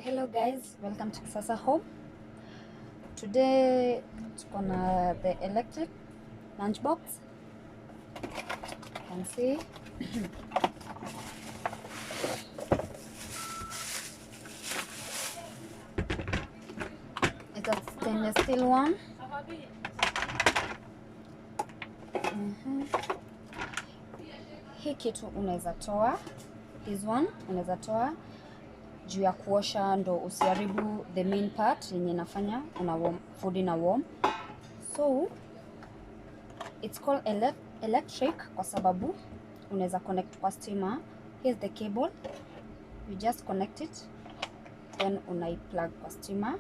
Hello guys, welcome to Kisasa Home. Today tuko na the electric lunchbox. You can see it's a stainless steel one. Hii kitu unaweza toa, this one unaweza toa juu ya kuosha ndo usiharibu the main part yenye nafanya una warm food na warm. So it's called electric kwa sababu unaweza connect kwa stima. Here's the cable, you just connect it then unaiplug kwa stima.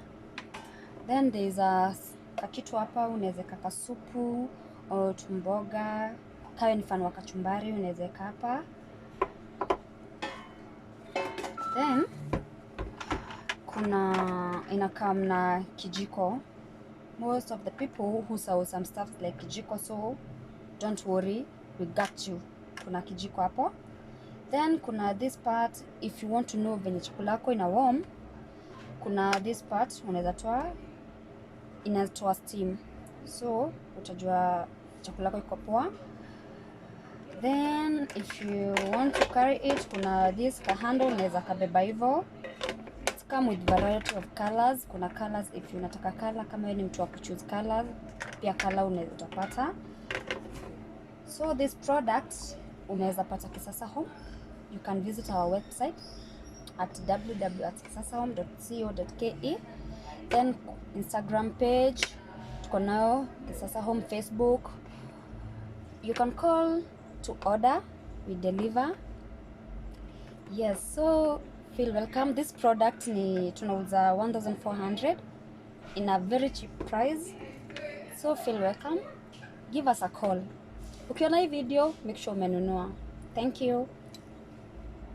Then there's a kakitu hapa, unaweza kaka supu au tumboga, kawe ni fan wa kachumbari unaweza hapa. Then kuna inakam na kijiko. Most of the people who sell some stuff like kijiko, so don't worry, we got you. Kuna kijiko hapo. Then kuna this part, if you want to know venye chakula yako ina warm, kuna this part unaweza toa, inatoa steam, so utajua chakula yako iko poa. Then if you want to carry it, kuna this ka handle unaweza kabeba hivyo. It's come with variety of colors. Kuna colors, if you unataka color, kama wewe ni mtu wa kuchoose colors, pia color unaweza utapata. So this product unaweza pata Kisasa Home. You can visit our website at www.kisasahome.co.ke. Then Instagram page tuko nao Kisasa Home, Facebook. You can call to order, we deliver. Yes, so feel welcome. This product ni tunauza 1400 in a very cheap price, so feel welcome, give us a call. Ukiona hii video make sure umenunua. Thank you.